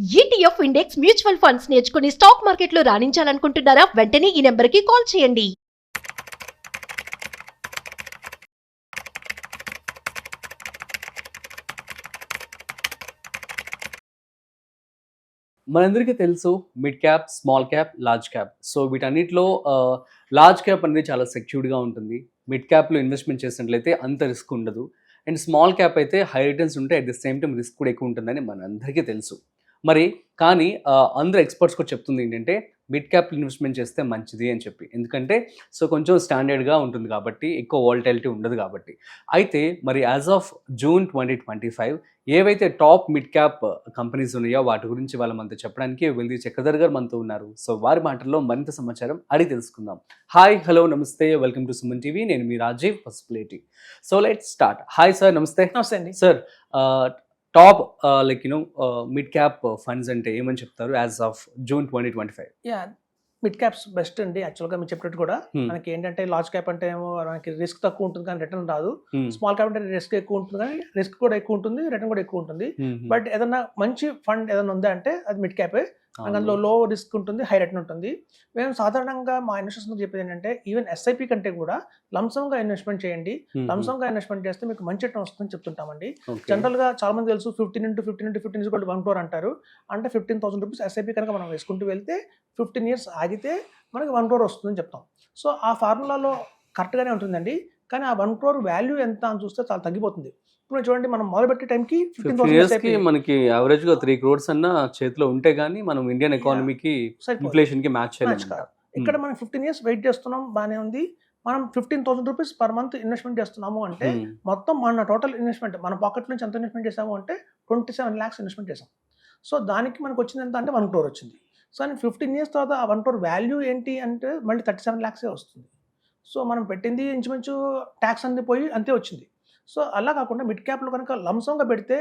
ETF index mutual funds నేర్చుకుని stock మార్కెట్లో రాణించాలనుకుంటున్నారా? వెంటనే ఈ నెంబర్కి కాల్ చేయండి. మనందరికీ తెలుసు mid cap, small cap, large cap. So వీటన్నిటిలో లార్జ్ క్యాప్ అనేది చాలా సెక్యూర్డ్గా ఉంటుంది. మిడ్ క్యాప్లో ఇన్వెస్ట్మెంట్ చేసినట్లయితే అంత రిస్క్ ఉండదు. అండ్ స్మాల్ క్యాప్ అయితే హై రిటర్న్స్ ఉంటే at the same time risk కూడా ఎక్కువ ఉంటుందని మనందరికీ తెలుసు. కానీ అందరూ ఎక్స్పర్ట్స్ కూడా చెప్తుంది ఏంటంటే మిడ్ క్యాప్ ఇన్వెస్ట్మెంట్ చేస్తే మంచిది అని చెప్పి. ఎందుకంటే కొంచెం స్టాండర్డ్గా ఉంటుంది కాబట్టి, ఎక్కువ వాలటిలిటీ ఉండదు కాబట్టి. అయితే యాజ్ ఆఫ్ జూన్ 2025 ఏవైతే టాప్ మిడ్ క్యాప్ కంపెనీస్ ఉన్నాయో వాటి గురించి వాళ్ళ మనతో చెప్పడానికి వెల్ది చక్రధర్ గారు మనతో ఉన్నారు. సో వారి మాటల్లో మరింత సమాచారం అడిగి తెలుసుకుందాం. హాయ్, హలో, నమస్తే, వెల్కమ్ టు సుమన్ టీవీ. నేను మీ Rajiv Pasupuleti. So let's start. Hi sir, నమస్తే. నమస్తే అండి sir. Top mid cap funds అంటే ఏమని చెప్తారు as of June 2025? Mid caps best అండి. యాక్చువల్గా మీరు చెప్పినట్టు కూడా మనకి ఏంటంటే లార్జ్ క్యాప్ అంటే ఏమో మనకి రిస్క్ తక్కువ ఉంటుంది కానీ రిటర్న్ రాదు. స్మాల్ క్యాప్ అంటే రిస్క్ ఎక్కువ ఉంటుంది కానీ రిస్క్ కూడా ఎక్కువ ఉంటుంది, రిటర్న్ కూడా ఎక్కువ ఉంటుంది. బట్ ఏదన్నా మంచి ఫండ్ ఏదైనా ఉందా అంటే అది మిడ్ క్యాపే. అందులో లో రిస్క్ ఉంటుంది, హై రిటర్న్ ఉంటుంది. మేము సాధారణంగా మా ఇన్వెస్టర్స్ చెప్పేది ఏంటంటే ఈవెన్ ఎస్ఐపి కంటే కూడా లంసంగా ఇన్వెస్ట్మెంట్ చేయండి. లంసంగా ఇన్వెస్ట్మెంట్ చేస్తే మీకు మంచి రిటర్న్ వస్తుందని చెప్తుంటామండి. జనరల్ గా చాలా మంది తెలుసు 15 1 crore అంటారు. అంటే 15,000 రూపీస్ ఎస్ఐపి కనుక మనం వేసుకుంటూ వెళ్తే 15 years ఆగితే మనకి 1 crore వస్తుందని చెప్తాం. సో ఆ ఫార్ములాలో కరెక్ట్గానే ఉంటుందండి. కానీ ఆ 1 crore వాల్యూ ఎంత అని చూస్తే చాలా తగ్గిపోతుంది. ఇప్పుడు చూడండి, మనం మొదలుపెట్టే టైంకి 15,000 మనకి యావరేజ్ గా 3 crores అన్న చేతిలో ఉంటే గానీ మనం ఇండియన్ ఎకానమీకి, ఇన్ఫ్లేషన్ కి మ్యాచ్ చేయలేం. ఇక్కడ మనం 15 years వెయిట్ చేస్తున్నాం, బాగానే ఉంది. మనం 15,000 రూపీస్ పర్ మంత్ ఇన్వెస్ట్మెంట్ చేస్తున్నాము అంటే మొత్తం మన టోటల్ ఇన్వెస్ట్మెంట్ మన పాకెట్ నుంచి ఎంత ఇన్వెస్ట్మెంట్ చేసాము అంటే 27 lakhs ఇన్వెస్ట్మెంట్ చేసాం. సో దానికి మనకు వచ్చింది ఎంత అంటే 1 crore వచ్చింది. సో 15 years తర్వాత ఆ 1 crore వాల్యూ ఏంటి అంటే మళ్ళీ 37 lakhs వస్తుంది. సో మనం పెట్టింది ఇంచుమించు ట్యాక్స్ అన్ని పోయి అంతే వచ్చింది. సో అలా కాకుండా మిడ్ క్యాప్లో కనుక లంసంగా పెడితే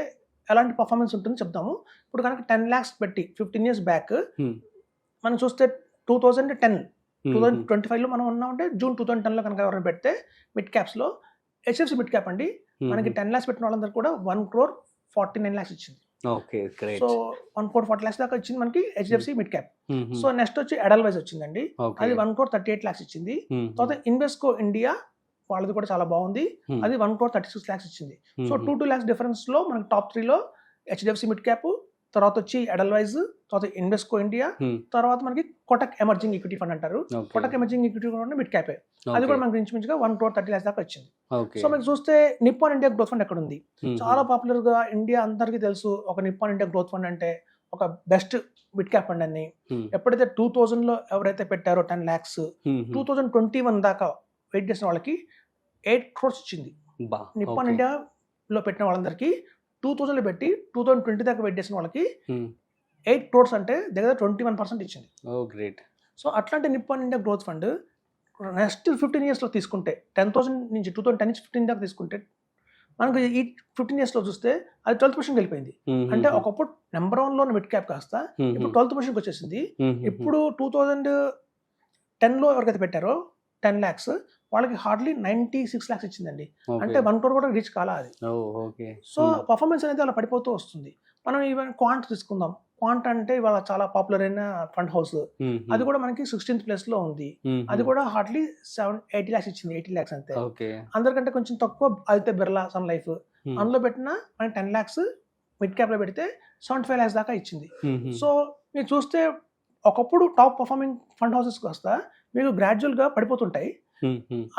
ఎలాంటి పర్ఫార్మెన్స్ ఉంటుందని చెప్తాము. ఇప్పుడు కనుక 10 lakhs పెట్టి 15 years బ్యాక్ మనం చూస్తే 2025లో మనం ఉన్నామంటే జూన్ 2010లో కనుక ఎవరైనా పెడితే మిడ్ క్యాప్స్లో హెచ్డిఎఫ్సి మిడ్ క్యాప్ అండి మనకి 10 lakhs పెట్టిన వాళ్ళందరూ కూడా 1,49 lakhs ఇచ్చింది. సో 1,40 lakhs దాకా ఇచ్చింది మనకి HDFC mid cap. So next వచ్చి ఎడల్వైజ్ వచ్చిందండి, అది 1,38 lakhs ఇచ్చింది. తర్వాత ఇన్వెస్కో ఇండియా వాళ్ళది కూడా చాలా బాగుంది, అది 1,36 lakhs ఇచ్చింది. సో 2 lakhs డిఫరెన్స్ లో మనకి టాప్ 3లో హెచ్డిఎఫ్సి మిడ్ క్యాప్, తర్వాత వచ్చి ఎడల్వైజ్, తర్వాత ఇన్వెస్కో ఇండియా, తర్వాత మనకి కోటక్ ఎమర్జింగ్ ఈక్విటీ ఫండ్ అంటారు. Kotak emerging equity fund mid క్యాపే, అది కూడా మనకి ఇంచుమించుగా 1,30 lakhs దాకా వచ్చింది. సో మీకు చూస్తే నిప్పాన్ ఇండియా గ్రోత్ ఫండ్ ఎక్కడ ఉంది, చాలా పాపులర్ గా ఇండియా అందరికీ తెలుసు. ఒక నిప్పాన్ ఇండియా గ్రోత్ ఫండ్ అంటే ఒక బెస్ట్ మిడ్ క్యాప్ ఫండ్ అని. ఎప్పుడైతే 2000లో ఎవరైతే పెట్టారో 10 lakhs 2021 దాకా వెయిట్ చేసిన వాళ్ళకి 8 crores ఇచ్చింది. నిప్పాన్ ఇండియాలో పెట్టిన వాళ్ళందరికీ 2000లో పెట్టి 2020 దాకా వెయిట్ చేసిన వాళ్ళకి 8 crores అంటే దగ్గర 21% ఇచ్చింది. సో అట్లాంటి Nippon India growth fund next 15 yearsలో తీసుకుంటే 10,000 నుంచి 2010 నుంచి 15 దాకా తీసుకుంటే మనకు ఈ 15 yearsలో చూస్తే అది 12th position వెళ్ళిపోయింది. అంటే ఒకప్పుడు నెంబర్ 1లో మిడ్ క్యాప్ కాస్త ఇప్పుడు 12th position వచ్చేసింది. ఇప్పుడు 2010లో ఎవరికైతే పెట్టారో 10 lakhs వాళ్ళకి హార్డ్లీ 96 lakhs ఇచ్చిందండి. అంటే 1 crore కూడా రీచ్ కాలా అది. సో పర్ఫార్మెన్స్ అనేది అలా పడిపోతూ వస్తుంది. మనం ఈవెన్ క్వాంట్ తీసుకుందాం. క్వాంట్ అంటే ఇవాళ చాలా పాపులర్ అయిన ఫండ్ హౌస్, అది కూడా మనకి 16th place లో ఉంది. అది కూడా హార్డ్లీ 80 lakhs ఇచ్చింది, 80 lakhs అంతే. అందరికంటే కొంచెం తక్కువ అయితే బిర్లా సన్ లైఫ్, అందులో పెట్టిన మనకి 10 lakhs మిడ్ క్యాప్ లో పెడితే 75 lakhs దాకా ఇచ్చింది. సో మీరు చూస్తే ఒకప్పుడు టాప్ పర్ఫార్మింగ్ ఫండ్ హౌసెస్ వస్తా మీకు గ్రాడ్యువల్ గా పడిపోతుంటాయి.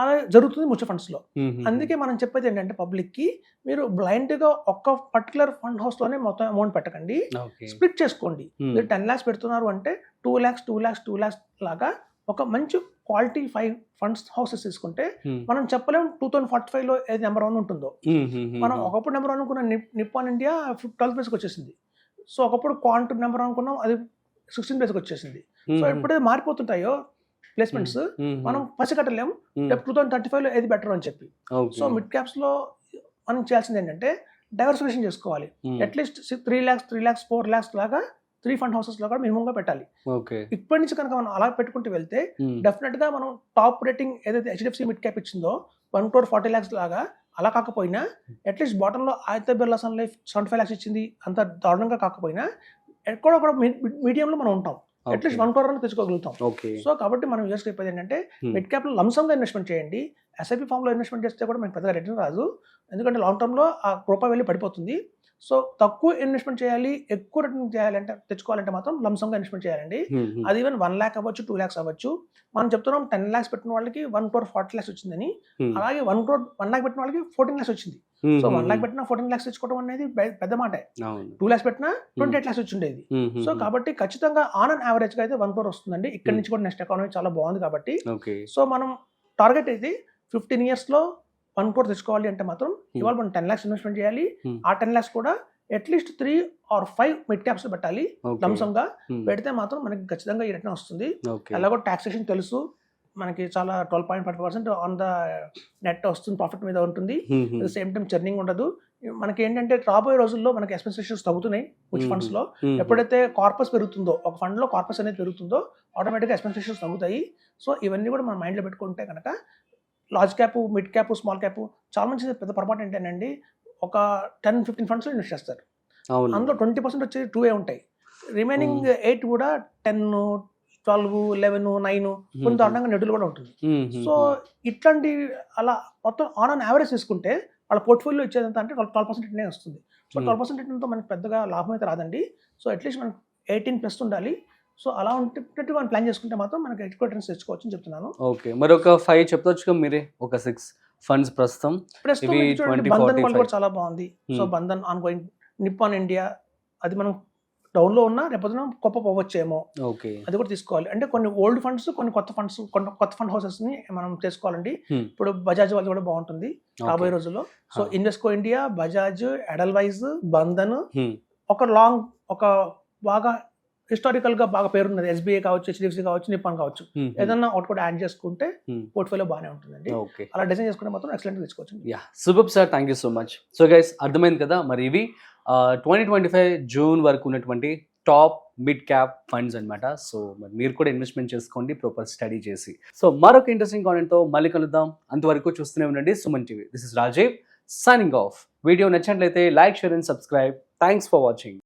అలా జరుగుతుంది మ్యూచువల్ ఫండ్స్ లో. అందుకే మనం చెప్పేది ఏంటంటే పబ్లిక్ కి మీరు బ్లైండ్ గా ఒక్క పర్టికులర్ ఫండ్ హౌస్ లోనే మొత్తం అమౌంట్ పెట్టకండి, స్ప్లిట్ చేసుకోండి. మీరు 10 lakhs పెడుతున్నారు అంటే 2 lakhs లాగా ఒక మంచి క్వాలిటీ 5 ఫండ్స్ హౌసెస్ తీసుకుంటే మనం చెప్పలేం 2045లో ఏది నెంబర్ 1 ఉంటుందో. మనం ఒకప్పుడు నెంబర్ 1 అనుకున్న నిప్పాన్ ఇండియా 12th place వచ్చేసింది. సో ఒకప్పుడు క్వాంట్ నెంబర్ 1 అనుకున్నాం, అది 16th place వచ్చేసింది. సో ఎప్పుడైతే మారిపోతుంటాయో ప్లేస్మెంట్స్ మనం పసిగట్టలేము 2035లో ఏది బెటర్ అని చెప్పి. సో మిడ్ క్యాప్స్ లో మనం చేయాల్సింది ఏంటంటే డైవర్సిఫికేషన్ చేసుకోవాలి. అట్లీస్ట్ 3 lakhs 4 lakhs లాగా 3 ఫండ్ హౌసెస్ లో కూడా మినిమం గా పెట్టాలి. ఇప్పటి నుంచి కనుక మనం అలా పెట్టుకుంటూ వెళ్తే డెఫినెట్ గా మనం టాప్ రేటింగ్ ఏదైతే హెచ్డిఎఫ్సి మిడ్ క్యాప్ ఇచ్చిందో 1,40 lakhs లాగా అలా కాకపోయినా అట్లీస్ట్ బాటంలో Aditya Birla sun life 75 lakhs ఇచ్చింది, అంత దారుణంగా కాకపోయినా ఎక్కడో కూడా మీడియంలో మనం ఉంటాం, అట్లీస్ట్ 1 crore అని తెచ్చుకోగలుగుతాం. ఓకే. సో కాబట్టి మనం యూఎస్ చెప్పేది ఏంటంటే మిడ్ క్యాప్లో లంసంగా ఇన్వెస్ట్మెంట్ చేయండి. ఎస్ఐపి ఫామ్లో ఇన్వెస్ట్మెంట్ చేస్తే కూడా మనకి పెద్దగా రిటర్న్ రాదు, ఎందుకంటే లాంగ్ టర్మ్లో ఆ రూపాయి వెళ్ళి పడిపోతుంది. సో తక్కువ ఇన్వెస్ట్మెంట్ చేయాలి, ఎక్కువ రిటర్న్ చేయాలంటే తెచ్చుకోవాలంటే మాత్రం లంసంగా ఇన్వెస్ట్మెంట్ చేయాలండి. అది ఈవెన్ 1 lakh అవ్వచ్చు, 2 lakhs అవ్వచ్చు. మనం చెప్తున్నాం 10 lakhs పెట్టిన వాళ్ళకి 1 crore 40 lakhs వచ్చిందని, అలాగే 1 lakh పెట్టిన వాళ్ళకి 14 lakhs వచ్చింది. సో 1 lakh పెట్టినా 14 lakhs తెచ్చుకోవడం అనేది పెద్ద మాటే. 2 lakhs పెట్టినా 28 lakhs వచ్చిండేది. సో కాబట్టి ఖచ్చితంగా ఆన్ అండ్ యావరేజ్ గా అయితే 1 crore వస్తుందండి. ఇక్కడ నుంచి కూడా నెక్స్ట్ ఎకానమీ చాలా బాగుంది కాబట్టి. సో మనం టార్గెట్ అయితే 15 years లో 1 crore తెచ్చుకోవాలి అంటే మాత్రం ఇవాళ మనం 10 lakhs ఇన్వెస్ట్మెంట్ చేయాలి. ఆ 10 lakhs కూడా అట్లీస్ట్ 3 or 5 మిడ్ క్యాప్స్ పెట్టాలి. లంసంగా పెడితే మాత్రం మనకి ఖచ్చితంగా ఈ రిటర్న్ వస్తుంది. అలాగే టాక్సేషన్ తెలుసు మనకి, చాలా 12.5% ఆన్ ద నెట్ వస్తుంది, ప్రాఫిట్ మీద ఉంటుంది. At the same time churning ఉండదు. మనకి ఏంటంటే రాబోయే రోజుల్లో మనకి ఎక్స్పెన్సెస్ తగ్గుతున్నాయి మ్యూచువల్ ఫండ్స్ లో. ఎప్పుడైతే కార్పస్ పెరుగుతుందో, ఒక ఫండ్ లో కార్పస్ అనేది పెరుగుతుందో ఆటోమేటిక్గా ఎక్స్పెన్సెస్ తగ్గుతాయి. సో ఇవన్నీ కూడా మనం మైండ్ లో పెట్టుకుంటే కనుక large cap, mid cap, small cap చాలా మంచి పెద్ద పొరపాటు ఏంటంటే ఒక 10-15 ఫండ్స్ లో ఇన్వెస్ట్ చేస్తారు. అందులో 20% వచ్చేది 2 ఉంటాయి, రిమైనింగ్ 8 కూడా 10, 12, 11, 9 కొంత దారుణంగా నెడ్యూల్ కూడా ఉంటుంది. సో ఇట్లాంటి అలా మొత్తం ఆన్ అన్ యావరేజ్ తీసుకుంటే వాళ్ళ పోర్ట్ఫోలియో ఇచ్చేదంతా అంటే 12% రిటర్న్ వస్తుంది. సో 12% రిటర్న్తో మనకి పెద్దగా లాభం అయితే రాదండి. సో అట్లీస్ట్ మనకి 18+ ఉండాలి. సో అలా ఉంటే మనం ప్లాన్ చేసుకుంటే మాత్రం మనకి ఎక్కువ రిటర్న్స్ తెచ్చుకోవచ్చు అని చెప్తున్నాను. ఓకే, మరి ఒక 5 చెప్పొచ్చుగా మీరే, ఒక 6 ఫండ్స్ ప్రస్తుతం బంధన్ వాళ్ళు కూడా చాలా బాగుంది. So Bandhan on going, Nippon India అది మనం డౌన్ లో ఉన్నా రేపొద్దున గొప్ప పోవచ్చేమో, అది కూడా తీసుకోవాలి. అంటే కొన్ని ఓల్డ్ ఫండ్స్, కొన్ని కొత్త ఫండ్స్, కొత్త ఫండ్ హౌసెస్ ని మనం తీసుకోవాలండి. ఇప్పుడు బజాజ్ వాళ్ళు కూడా బాగుంటుంది రాబోయే రోజుల్లో. So Invesco India, Bajaj, ఎడల్వైజ్, Bandhan, ఒక బాగా హిస్టారికల్ గా బాగా పేరున్నది ఎస్బీఐ కావచ్చు, హెచ్డిఎఫ్సి కావచ్చు, నిప్పాన్ కావచ్చు, ఏదన్నా ఒకటి కూడా యాడ్ చేసుకుంటే పోర్ట్ఫోలియో బాగానే ఉంటుందండి. అలా డిజైన్ చేసుకుంటే మాత్రం ఎక్సలెంట్ తెచ్చుకోవచ్చు. Super sir, thank you so much. So guys, అర్థమైంది కదా మరి, ఇవి 2025 జూన్ వరకు ఉన్నటువంటి టాప్ మిడ్ క్యాప్ ఫండ్స్ అన్నమాట. సో మరి మీరు కూడా ఇన్వెస్ట్మెంట్ చేసుకోండి ప్రాపర్ స్టడీ చేసి. సో మరొక ఇంట్రెస్టింగ్ కాంటెంట్ తో మళ్ళీ కలుద్దాం. అంతవరకు చూస్తూనే ఉండండి Suman TV. This is Rajiv signing off. Video నచ్చినట్లయితే like, share and subscribe. Thanks for watching.